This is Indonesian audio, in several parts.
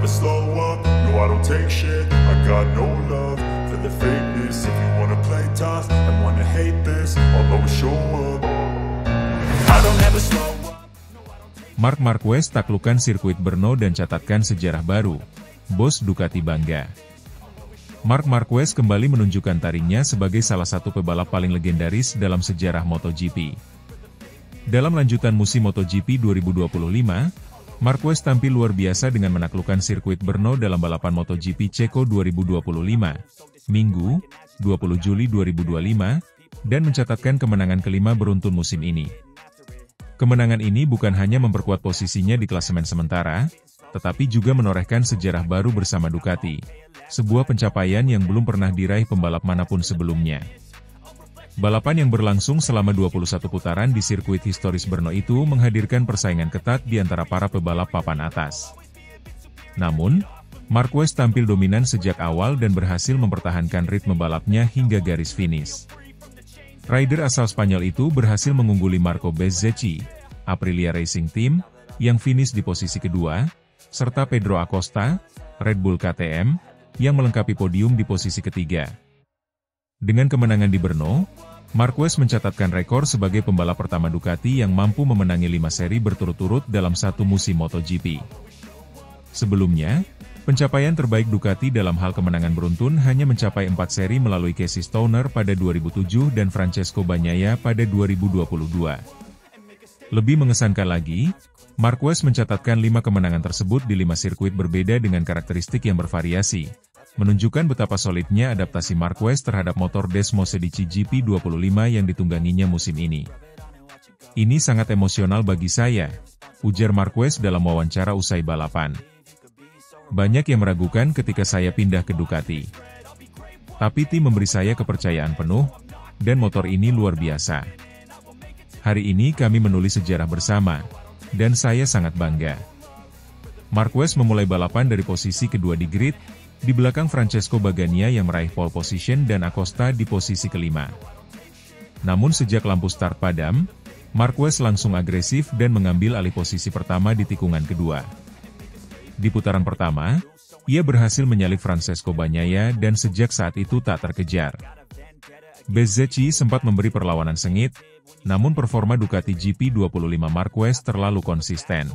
never slow up, no I don't take shit. I got no love for the fakeness. If you wanna play tough and wanna hate this, I'll always show up. I don't ever slow up. Marc Marquez taklukkan sirkuit Brno dan catatkan sejarah baru. Bos Ducati bangga. Marc Marquez kembali menunjukkan taringnya sebagai salah satu pebalap paling legendaris dalam sejarah MotoGP. Dalam lanjutan musim MotoGP 2025, Marquez tampil luar biasa dengan menaklukkan sirkuit Brno dalam balapan MotoGP Ceko 2025, Minggu, 20 Juli 2025, dan mencatatkan kemenangan kelima beruntun musim ini. Kemenangan ini bukan hanya memperkuat posisinya di klasemen sementara, tetapi juga menorehkan sejarah baru bersama Ducati, sebuah pencapaian yang belum pernah diraih pembalap manapun sebelumnya. Balapan yang berlangsung selama 21 putaran di sirkuit historis Brno itu menghadirkan persaingan ketat di antara para pebalap papan atas. Namun, Marquez tampil dominan sejak awal dan berhasil mempertahankan ritme balapnya hingga garis finish. Rider asal Spanyol itu berhasil mengungguli Marco Bezzecchi, Aprilia Racing Team, yang finish di posisi kedua, serta Pedro Acosta, Red Bull KTM, yang melengkapi podium di posisi ketiga. Dengan kemenangan di Brno, Marquez mencatatkan rekor sebagai pembalap pertama Ducati yang mampu memenangi 5 seri berturut-turut dalam satu musim MotoGP. Sebelumnya, pencapaian terbaik Ducati dalam hal kemenangan beruntun hanya mencapai 4 seri melalui Casey Stoner pada 2007 dan Francesco Bagnaia pada 2022. Lebih mengesankan lagi, Marquez mencatatkan 5 kemenangan tersebut di 5 sirkuit berbeda dengan karakteristik yang bervariasi, menunjukkan betapa solidnya adaptasi Marquez terhadap motor Desmosedici GP25 yang ditungganginya musim ini. Ini sangat emosional bagi saya, ujar Marquez dalam wawancara usai balapan. Banyak yang meragukan ketika saya pindah ke Ducati. Tapi tim memberi saya kepercayaan penuh, dan motor ini luar biasa. Hari ini kami menulis sejarah bersama, dan saya sangat bangga. Marquez memulai balapan dari posisi kedua di grid, di belakang Francesco Bagnaia yang meraih pole position dan Acosta di posisi kelima. Namun sejak lampu start padam, Marquez langsung agresif dan mengambil alih posisi pertama di tikungan kedua. Di putaran pertama, ia berhasil menyalip Francesco Bagnaia dan sejak saat itu tak terkejar. Bezzecchi sempat memberi perlawanan sengit, namun performa Ducati GP25 Marquez terlalu konsisten.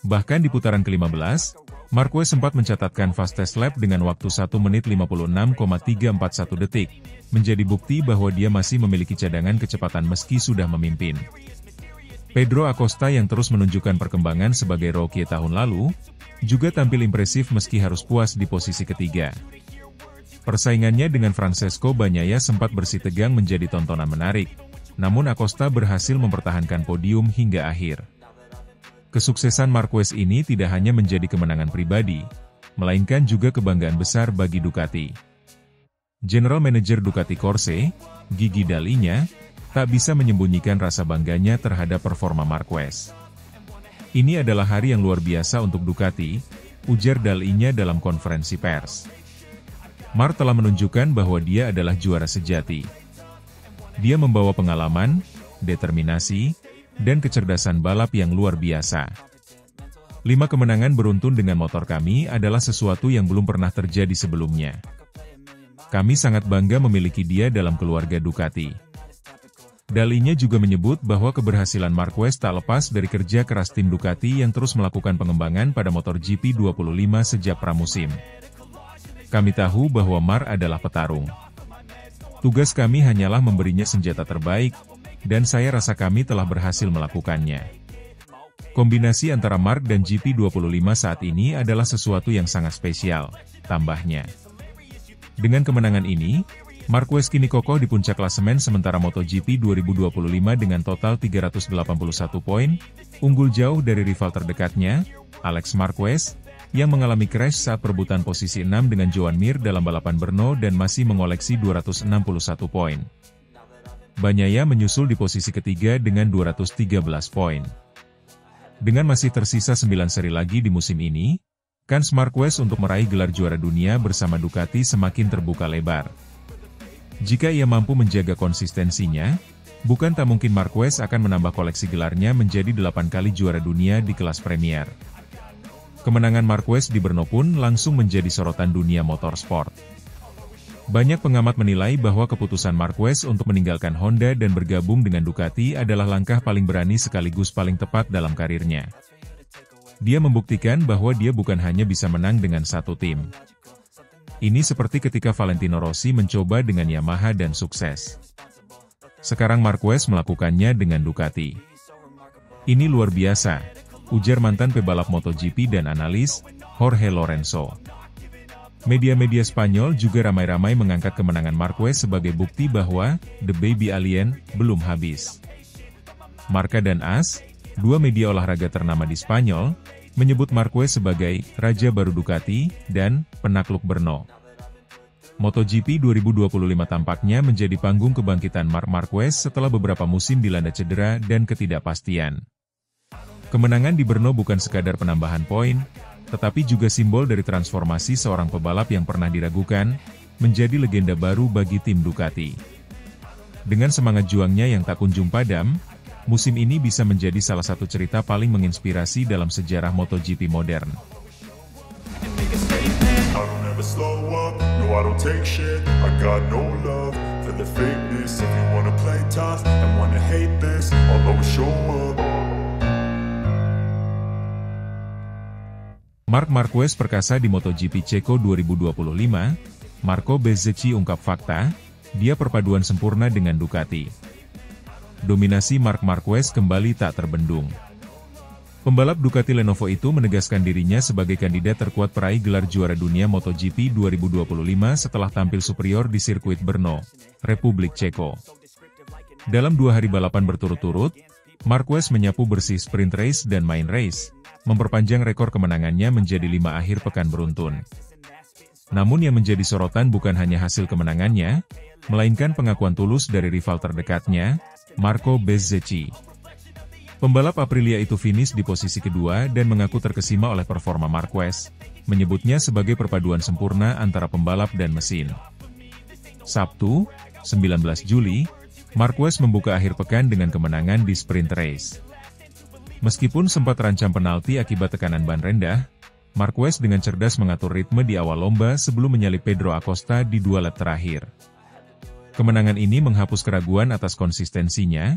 Bahkan di putaran ke-15, Marquez sempat mencatatkan fastest lap dengan waktu 1 menit 56,341 detik, menjadi bukti bahwa dia masih memiliki cadangan kecepatan meski sudah memimpin. Pedro Acosta yang terus menunjukkan perkembangan sebagai rookie tahun lalu, juga tampil impresif meski harus puas di posisi ketiga. Persaingannya dengan Francesco Bagnaia sempat bersitegang menjadi tontonan menarik, namun Acosta berhasil mempertahankan podium hingga akhir. Kesuksesan Marquez ini tidak hanya menjadi kemenangan pribadi, melainkan juga kebanggaan besar bagi Ducati. General Manager Ducati Corse, Gigi Dall'Igna, tak bisa menyembunyikan rasa bangganya terhadap performa Marquez. Ini adalah hari yang luar biasa untuk Ducati, ujar Dall'Igna dalam konferensi pers. Marc telah menunjukkan bahwa dia adalah juara sejati. Dia membawa pengalaman, determinasi, dan kecerdasan balap yang luar biasa. 5 kemenangan beruntun dengan motor kami adalah sesuatu yang belum pernah terjadi sebelumnya. Kami sangat bangga memiliki dia dalam keluarga Ducati. Dall'Igna juga menyebut bahwa keberhasilan Marquez tak lepas dari kerja keras tim Ducati yang terus melakukan pengembangan pada motor GP25 sejak pramusim. Kami tahu bahwa Marc adalah petarung. Tugas kami hanyalah memberinya senjata terbaik, dan saya rasa kami telah berhasil melakukannya. Kombinasi antara Marc dan GP25 saat ini adalah sesuatu yang sangat spesial, tambahnya. Dengan kemenangan ini, Marquez kini kokoh di puncak klasemen sementara MotoGP 2025 dengan total 381 poin, unggul jauh dari rival terdekatnya, Alex Marquez, yang mengalami crash saat perebutan posisi 6 dengan Joan Mir dalam balapan Brno dan masih mengoleksi 261 poin. Bagnaia menyusul di posisi ketiga dengan 213 poin. Dengan masih tersisa 9 seri lagi di musim ini, kans Marquez untuk meraih gelar juara dunia bersama Ducati semakin terbuka lebar. Jika ia mampu menjaga konsistensinya, bukan tak mungkin Marquez akan menambah koleksi gelarnya menjadi 8 kali juara dunia di kelas Premier. Kemenangan Marquez di Brno pun langsung menjadi sorotan dunia motorsport. Banyak pengamat menilai bahwa keputusan Marquez untuk meninggalkan Honda dan bergabung dengan Ducati adalah langkah paling berani sekaligus paling tepat dalam karirnya. Dia membuktikan bahwa dia bukan hanya bisa menang dengan satu tim. Ini seperti ketika Valentino Rossi mencoba dengan Yamaha dan sukses. Sekarang Marquez melakukannya dengan Ducati. Ini luar biasa, ujar mantan pebalap MotoGP dan analis, Jorge Lorenzo. Media-media Spanyol juga ramai-ramai mengangkat kemenangan Marquez sebagai bukti bahwa The Baby Alien belum habis. Marca dan AS, dua media olahraga ternama di Spanyol, menyebut Marquez sebagai Raja Baru Ducati dan penakluk Brno. MotoGP 2025 tampaknya menjadi panggung kebangkitan Marc Marquez setelah beberapa musim dilanda cedera dan ketidakpastian. Kemenangan di Brno bukan sekadar penambahan poin, tetapi juga simbol dari transformasi seorang pebalap yang pernah diragukan, menjadi legenda baru bagi tim Ducati. Dengan semangat juangnya yang tak kunjung padam, musim ini bisa menjadi salah satu cerita paling menginspirasi dalam sejarah MotoGP modern. Marc Marquez perkasa di MotoGP Ceko 2025, Marco Bezzecchi ungkap fakta, dia perpaduan sempurna dengan Ducati. Dominasi Marc Marquez kembali tak terbendung. Pembalap Ducati Lenovo itu menegaskan dirinya sebagai kandidat terkuat peraih gelar juara dunia MotoGP 2025 setelah tampil superior di sirkuit Brno, Republik Ceko. Dalam 2 hari balapan berturut-turut, Marquez menyapu bersih sprint race dan main race, memperpanjang rekor kemenangannya menjadi 5 akhir pekan beruntun. Namun yang menjadi sorotan bukan hanya hasil kemenangannya, melainkan pengakuan tulus dari rival terdekatnya, Marco Bezzecchi. Pembalap Aprilia itu finish di posisi kedua dan mengaku terkesima oleh performa Marquez, menyebutnya sebagai perpaduan sempurna antara pembalap dan mesin. Sabtu, 19 Juli, Marquez membuka akhir pekan dengan kemenangan di sprint race. Meskipun sempat terancam penalti akibat tekanan ban rendah, Marquez dengan cerdas mengatur ritme di awal lomba sebelum menyalip Pedro Acosta di 2 lap terakhir. Kemenangan ini menghapus keraguan atas konsistensinya,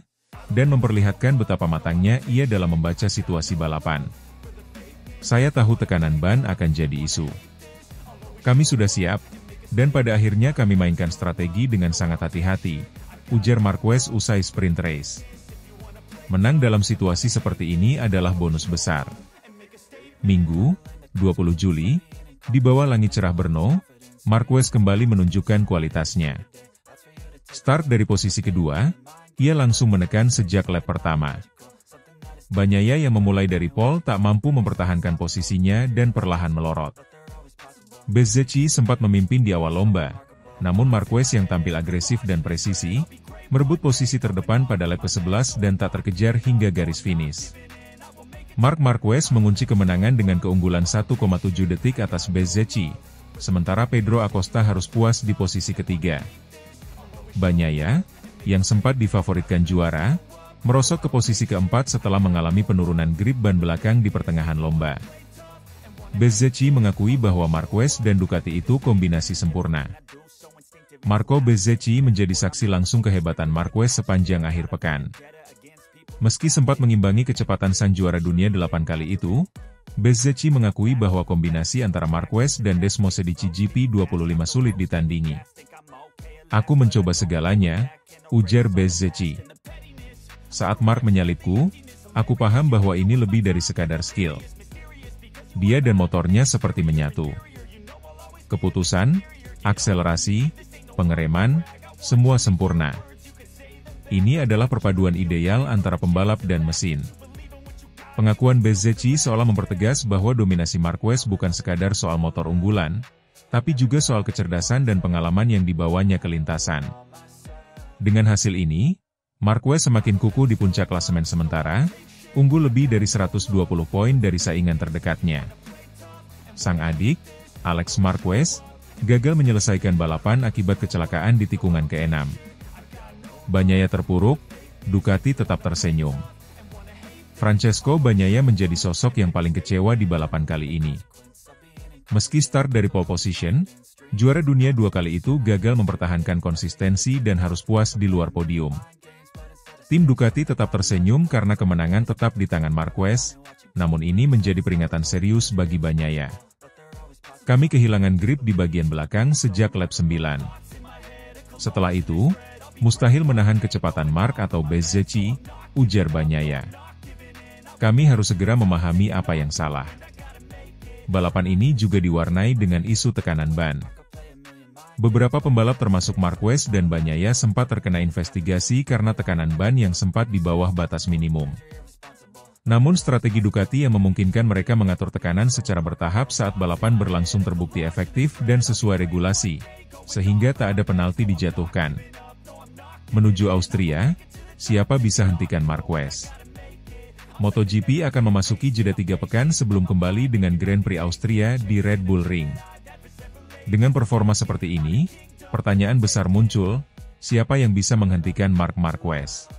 dan memperlihatkan betapa matangnya ia dalam membaca situasi balapan. Saya tahu tekanan ban akan jadi isu. Kami sudah siap, dan pada akhirnya kami mainkan strategi dengan sangat hati-hati, ujar Marquez usai sprint race. Menang dalam situasi seperti ini adalah bonus besar. Minggu, 20 Juli, di bawah langit cerah Brno, Marquez kembali menunjukkan kualitasnya. Start dari posisi kedua, ia langsung menekan sejak lap pertama. Bagnaia yang memulai dari pole tak mampu mempertahankan posisinya dan perlahan melorot. Bezzecchi sempat memimpin di awal lomba, namun Marquez yang tampil agresif dan presisi, merebut posisi terdepan pada lap ke-11 dan tak terkejar hingga garis finish. Marc Marquez mengunci kemenangan dengan keunggulan 1,7 detik atas Bezzecchi, sementara Pedro Acosta harus puas di posisi ketiga. Bagnaia, yang sempat difavoritkan juara, merosot ke posisi keempat setelah mengalami penurunan grip ban belakang di pertengahan lomba. Bezzecchi mengakui bahwa Marquez dan Ducati itu kombinasi sempurna. Marco Bezzecchi menjadi saksi langsung kehebatan Marquez sepanjang akhir pekan. Meski sempat mengimbangi kecepatan sang juara dunia 8 kali itu, Bezzecchi mengakui bahwa kombinasi antara Marquez dan Desmosedici GP25 sulit ditandingi. Aku mencoba segalanya, ujar Bezzecchi. Saat Marc menyalipku, aku paham bahwa ini lebih dari sekadar skill. Dia dan motornya seperti menyatu. Keputusan, akselerasi, pengereman, semua sempurna. Ini adalah perpaduan ideal antara pembalap dan mesin. Pengakuan Bezzecchi seolah mempertegas bahwa dominasi Marquez bukan sekadar soal motor unggulan, tapi juga soal kecerdasan dan pengalaman yang dibawanya ke lintasan. Dengan hasil ini, Marquez semakin kukuh di puncak klasemen sementara, unggul lebih dari 120 poin dari saingan terdekatnya. Sang adik, Alex Marquez, gagal menyelesaikan balapan akibat kecelakaan di tikungan ke-6. Bagnaia terpuruk, Ducati tetap tersenyum. Francesco Bagnaia menjadi sosok yang paling kecewa di balapan kali ini. Meski start dari pole position, juara dunia 2 kali itu gagal mempertahankan konsistensi dan harus puas di luar podium. Tim Ducati tetap tersenyum karena kemenangan tetap di tangan Marquez, namun ini menjadi peringatan serius bagi Bagnaia. Kami kehilangan grip di bagian belakang sejak lap 9. Setelah itu, mustahil menahan kecepatan Mark atau Bezzecchi, ujar Bagnaia. Kami harus segera memahami apa yang salah. Balapan ini juga diwarnai dengan isu tekanan ban. Beberapa pembalap termasuk Marquez dan Bagnaia sempat terkena investigasi karena tekanan ban yang sempat di bawah batas minimum. Namun strategi Ducati yang memungkinkan mereka mengatur tekanan secara bertahap saat balapan berlangsung terbukti efektif dan sesuai regulasi, sehingga tak ada penalti dijatuhkan. Menuju Austria, siapa bisa hentikan Marquez? MotoGP akan memasuki jeda 3 pekan sebelum kembali dengan Grand Prix Austria di Red Bull Ring. Dengan performa seperti ini, pertanyaan besar muncul, siapa yang bisa menghentikan Marc Marquez?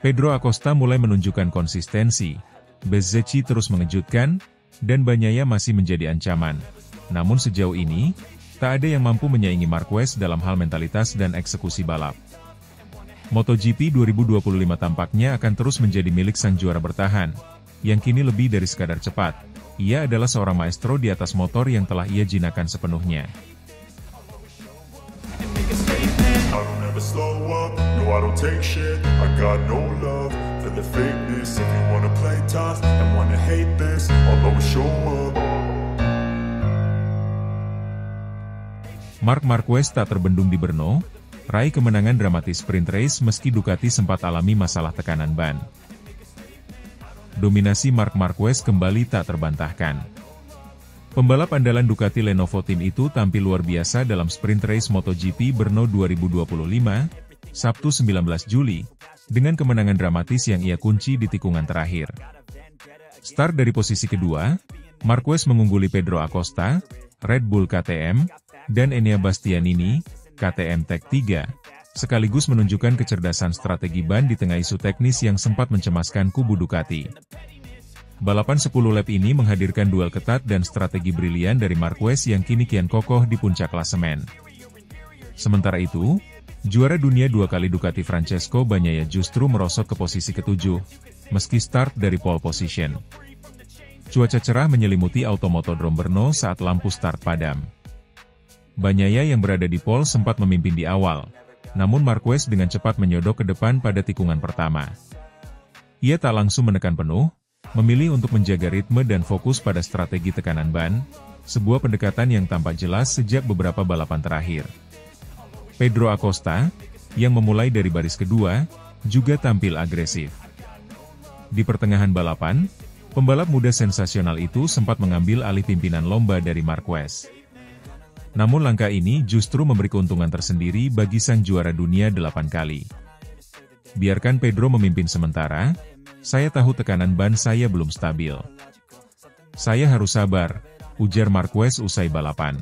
Pedro Acosta mulai menunjukkan konsistensi, Bezzecchi terus mengejutkan, dan Bagnaia masih menjadi ancaman. Namun sejauh ini, tak ada yang mampu menyaingi Marquez dalam hal mentalitas dan eksekusi balap. MotoGP 2025 tampaknya akan terus menjadi milik sang juara bertahan, yang kini lebih dari sekadar cepat. Ia adalah seorang maestro di atas motor yang telah ia jinakkan sepenuhnya. Marc Marquez tak terbendung di Brno, raih kemenangan dramatis sprint race meski Ducati sempat alami masalah tekanan ban. Dominasi Marc Marquez kembali tak terbantahkan. Pembalap andalan Ducati Lenovo Team itu tampil luar biasa dalam sprint race MotoGP Brno 2025, Sabtu 19 Juli, dengan kemenangan dramatis yang ia kunci di tikungan terakhir. Start dari posisi kedua, Marquez mengungguli Pedro Acosta, Red Bull KTM, dan Enea Bastianini, KTM Tech 3, sekaligus menunjukkan kecerdasan strategi ban di tengah isu teknis yang sempat mencemaskan kubu Ducati. Balapan 10 lap ini menghadirkan duel ketat dan strategi brilian dari Marquez yang kini kian kokoh di puncak klasemen. Sementara itu, juara dunia 2 kali Ducati Francesco Bagnaia justru merosot ke posisi ke-7, meski start dari pole position. Cuaca cerah menyelimuti Automotodrome Brno saat lampu start padam. Bagnaia yang berada di pole sempat memimpin di awal, namun Marquez dengan cepat menyodok ke depan pada tikungan pertama. Ia tak langsung menekan penuh, memilih untuk menjaga ritme dan fokus pada strategi tekanan ban, sebuah pendekatan yang tampak jelas sejak beberapa balapan terakhir. Pedro Acosta, yang memulai dari baris kedua, juga tampil agresif. Di pertengahan balapan, pembalap muda sensasional itu sempat mengambil alih pimpinan lomba dari Marquez. Namun langkah ini justru memberi keuntungan tersendiri bagi sang juara dunia 8 kali. Biarkan Pedro memimpin sementara, saya tahu tekanan ban saya belum stabil. Saya harus sabar, ujar Marquez usai balapan.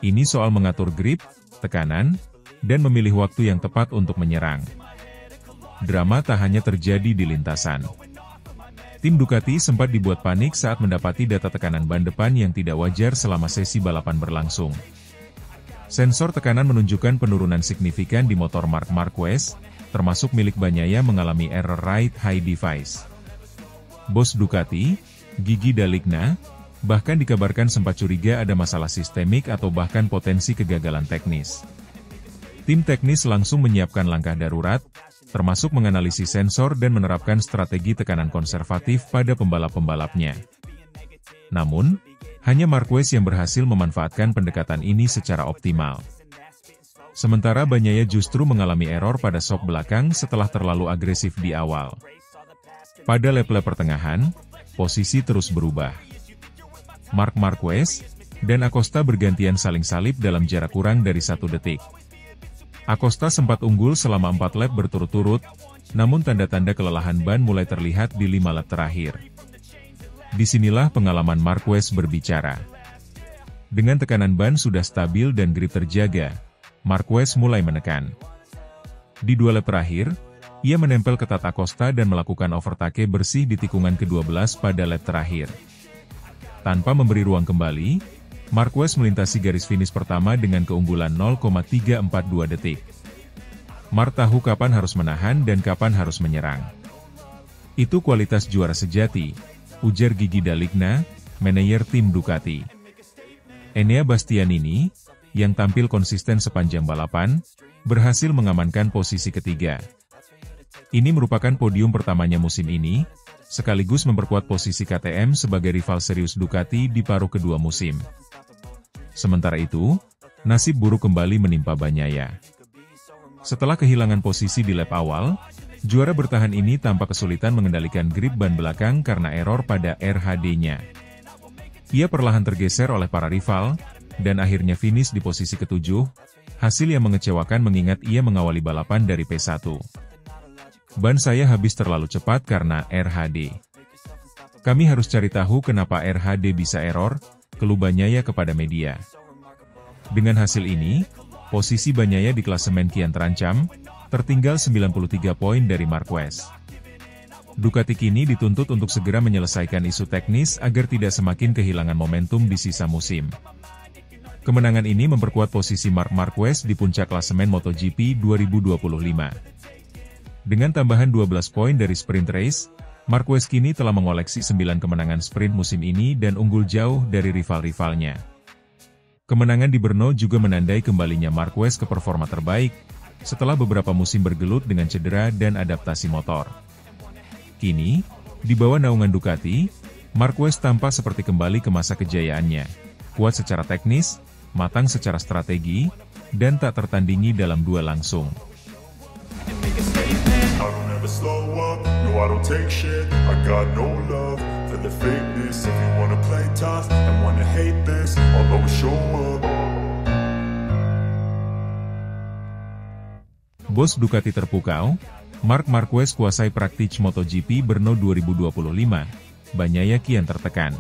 Ini soal mengatur grip, tekanan, dan memilih waktu yang tepat untuk menyerang. Drama tak hanya terjadi di lintasan. Tim Ducati sempat dibuat panik saat mendapati data tekanan ban depan yang tidak wajar selama sesi balapan berlangsung. Sensor tekanan menunjukkan penurunan signifikan di motor Marc Marquez, termasuk milik Bagnaia mengalami error right high device. Bos Ducati, Gigi D'Aligna, bahkan dikabarkan sempat curiga ada masalah sistemik atau bahkan potensi kegagalan teknis. Tim teknis langsung menyiapkan langkah darurat, termasuk menganalisis sensor dan menerapkan strategi tekanan konservatif pada pembalap-pembalapnya. Namun, hanya Marquez yang berhasil memanfaatkan pendekatan ini secara optimal. Sementara Bagnaia justru mengalami error pada shock belakang setelah terlalu agresif di awal. Pada lap-lap pertengahan, posisi terus berubah. Marc Marquez dan Acosta bergantian saling salip dalam jarak kurang dari 1 detik. Acosta sempat unggul selama 4 lap berturut-turut, namun tanda-tanda kelelahan ban mulai terlihat di 5 lap terakhir. Disinilah pengalaman Marquez berbicara. Dengan tekanan ban sudah stabil dan grip terjaga, Marquez mulai menekan. Di 2 lap terakhir, Ia menempel ketat Acosta dan melakukan overtake bersih di tikungan ke-12 pada lap terakhir. Tanpa memberi ruang kembali, Marquez melintasi garis finish pertama dengan keunggulan 0,342 detik. Mark tahu kapan harus menahan dan kapan harus menyerang. Itu kualitas juara sejati, ujar Gigi D'Aligna, manajer tim Ducati. Enea Bastianini, yang tampil konsisten sepanjang balapan, berhasil mengamankan posisi ketiga. Ini merupakan podium pertamanya musim ini, sekaligus memperkuat posisi KTM sebagai rival serius Ducati di paruh kedua musim. Sementara itu, nasib buruk kembali menimpa Bagnaia. Setelah kehilangan posisi di lap awal, juara bertahan ini tampak kesulitan mengendalikan grip ban belakang karena error pada RHD-nya. Ia perlahan tergeser oleh para rival, dan akhirnya finish di posisi ketujuh, hasil yang mengecewakan mengingat ia mengawali balapan dari P1. Ban saya habis terlalu cepat karena RHD. Kami harus cari tahu kenapa RHD bisa error, keluh Bagnaia kepada media. Dengan hasil ini, posisi Bagnaia di klasemen kian terancam, tertinggal 93 poin dari Marquez. Ducati kini dituntut untuk segera menyelesaikan isu teknis agar tidak semakin kehilangan momentum di sisa musim. Kemenangan ini memperkuat posisi Marc Marquez di puncak klasemen MotoGP 2025. Dengan tambahan 12 poin dari sprint race, Marquez kini telah mengoleksi 9 kemenangan sprint musim ini dan unggul jauh dari rival-rivalnya. Kemenangan di Brno juga menandai kembalinya Marquez ke performa terbaik, setelah beberapa musim bergelut dengan cedera dan adaptasi motor. Kini, di bawah naungan Ducati, Marquez tampak seperti kembali ke masa kejayaannya, kuat secara teknis, matang secara strategi, dan tak tertandingi dalam duel langsung. Slow up, no I don't take shit, I got no love for the fakeness. If you wanna play tough and wanna hate this, I'll always show up. Bos Ducati terpukau, Marc Marquez kuasai praktik MotoGP Brno 2025, Bagnaia kian tertekan.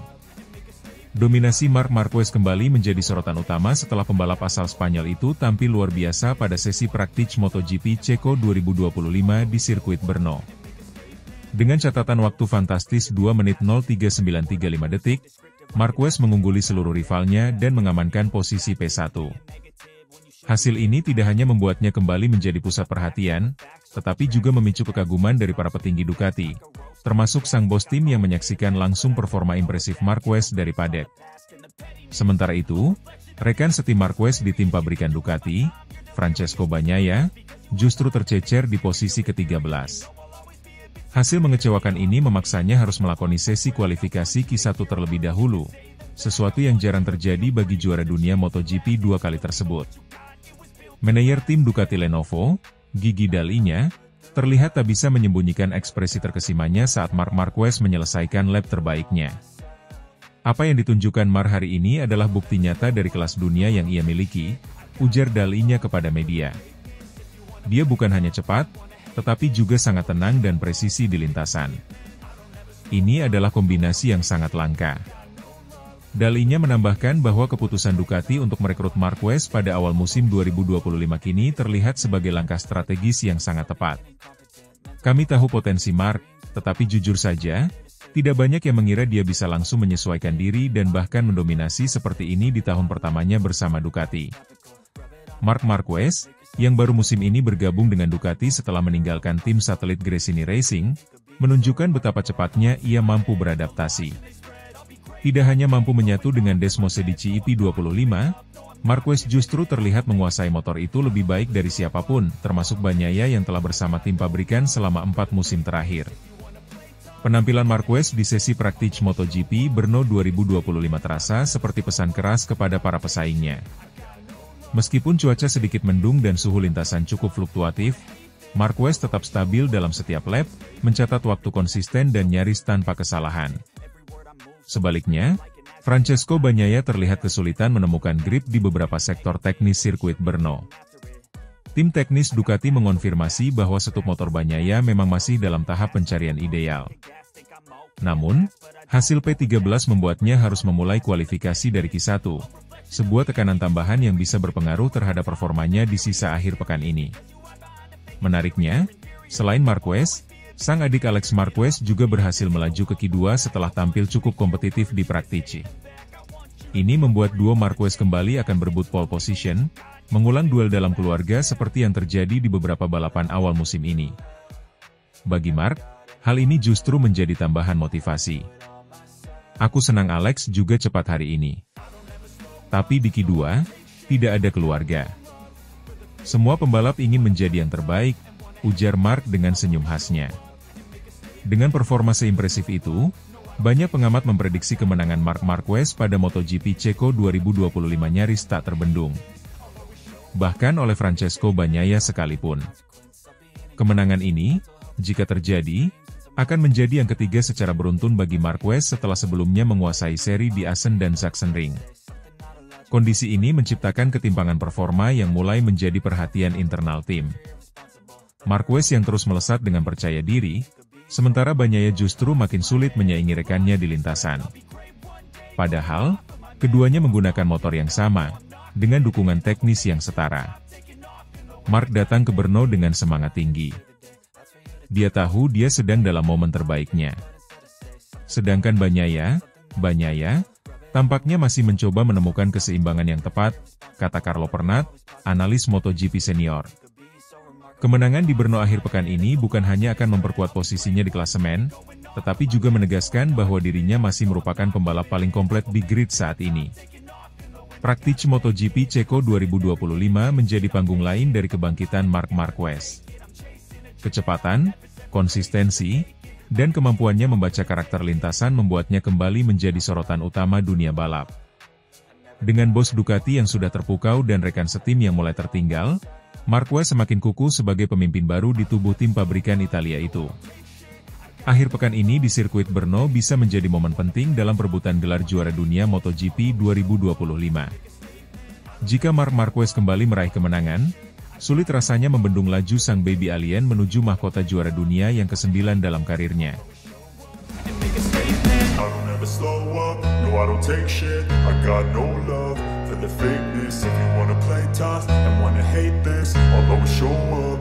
Dominasi Marc Marquez kembali menjadi sorotan utama setelah pembalap asal Spanyol itu tampil luar biasa pada sesi praktik MotoGP Ceko 2025 di sirkuit Brno. Dengan catatan waktu fantastis 2 menit 03935 detik, Marquez mengungguli seluruh rivalnya dan mengamankan posisi P1. Hasil ini tidak hanya membuatnya kembali menjadi pusat perhatian, tetapi juga memicu kekaguman dari para petinggi Ducati, termasuk sang bos tim yang menyaksikan langsung performa impresif Marquez dari paddock. Sementara itu, rekan setim Marquez di tim pabrikan Ducati, Francesco Bagnaia, justru tercecer di posisi ke-13. Hasil mengecewakan ini memaksanya harus melakoni sesi kualifikasi Q1 terlebih dahulu, sesuatu yang jarang terjadi bagi juara dunia MotoGP 2 kali tersebut. Manajer tim Ducati Lenovo, Gigi D'Aligna, terlihat tak bisa menyembunyikan ekspresi terkesimanya saat Marc Marquez menyelesaikan lap terbaiknya. Apa yang ditunjukkan Marc hari ini adalah bukti nyata dari kelas dunia yang ia miliki, ujar D'Aligna kepada media. Dia bukan hanya cepat, tetapi juga sangat tenang dan presisi di lintasan. Ini adalah kombinasi yang sangat langka. D'Aligna menambahkan bahwa keputusan Ducati untuk merekrut Marquez pada awal musim 2025 kini terlihat sebagai langkah strategis yang sangat tepat. Kami tahu potensi Marc, tetapi jujur saja, tidak banyak yang mengira dia bisa langsung menyesuaikan diri dan bahkan mendominasi seperti ini di tahun pertamanya bersama Ducati. Marc Marquez, yang baru musim ini bergabung dengan Ducati setelah meninggalkan tim satelit Gresini Racing, menunjukkan betapa cepatnya ia mampu beradaptasi. Tidak hanya mampu menyatu dengan Desmose di CEP25, Marquez justru terlihat menguasai motor itu lebih baik dari siapapun, termasuk Bagnaia yang telah bersama tim pabrikan selama 4 musim terakhir. Penampilan Marquez di sesi praktik MotoGP Brno 2025 terasa seperti pesan keras kepada para pesaingnya. Meskipun cuaca sedikit mendung dan suhu lintasan cukup fluktuatif, Marquez tetap stabil dalam setiap lap, mencatat waktu konsisten dan nyaris tanpa kesalahan. Sebaliknya, Francesco Bagnaia terlihat kesulitan menemukan grip di beberapa sektor teknis sirkuit Brno. Tim teknis Ducati mengonfirmasi bahwa setup motor Bagnaia memang masih dalam tahap pencarian ideal. Namun, hasil P13 membuatnya harus memulai kualifikasi dari Q1, sebuah tekanan tambahan yang bisa berpengaruh terhadap performanya di sisa akhir pekan ini. Menariknya, Selain Marquez, sang adik Alex Marquez juga berhasil melaju ke Q2 setelah tampil cukup kompetitif di Praktici. Ini membuat duo Marquez kembali akan berebut pole position, mengulang duel dalam keluarga seperti yang terjadi di beberapa balapan awal musim ini. Bagi Mark, hal ini justru menjadi tambahan motivasi. Aku senang Alex juga cepat hari ini. Tapi di Q2, tidak ada keluarga. Semua pembalap ingin menjadi yang terbaik, ujar Mark dengan senyum khasnya. Dengan performa seimpresif itu, banyak pengamat memprediksi kemenangan Marc Marquez pada MotoGP Ceko 2025 nyaris tak terbendung. Bahkan oleh Francesco Bagnaia sekalipun. Kemenangan ini, jika terjadi, akan menjadi yang ketiga secara beruntun bagi Marquez setelah sebelumnya menguasai seri di Assen dan Sachsenring. Kondisi ini menciptakan ketimpangan performa yang mulai menjadi perhatian internal tim. Marquez yang terus melesat dengan percaya diri, sementara Bagnaia justru makin sulit menyaingi rekannya di lintasan. Padahal, keduanya menggunakan motor yang sama, dengan dukungan teknis yang setara. Mark datang ke Brno dengan semangat tinggi. Dia tahu dia sedang dalam momen terbaiknya. Sedangkan Bagnaia, tampaknya masih mencoba menemukan keseimbangan yang tepat, kata Carlo Pernat, analis MotoGP senior. Kemenangan di Brno akhir pekan ini bukan hanya akan memperkuat posisinya di klasemen, tetapi juga menegaskan bahwa dirinya masih merupakan pembalap paling komplit di grid saat ini. Praktici MotoGP Ceko 2025 menjadi panggung lain dari kebangkitan Marc Marquez. Kecepatan, konsistensi, dan kemampuannya membaca karakter lintasan membuatnya kembali menjadi sorotan utama dunia balap. Dengan bos Ducati yang sudah terpukau dan rekan setim yang mulai tertinggal, Marquez semakin kukuh sebagai pemimpin baru di tubuh tim pabrikan Italia itu. Akhir pekan ini di sirkuit Brno bisa menjadi momen penting dalam perebutan gelar juara dunia MotoGP 2025. Jika Marc Marquez kembali meraih kemenangan, sulit rasanya membendung laju sang baby alien menuju mahkota juara dunia yang ke-9 dalam karirnya. I don't take shit, I got no love for the fakeness. If you wanna play tough and wanna hate this, I'll always show up.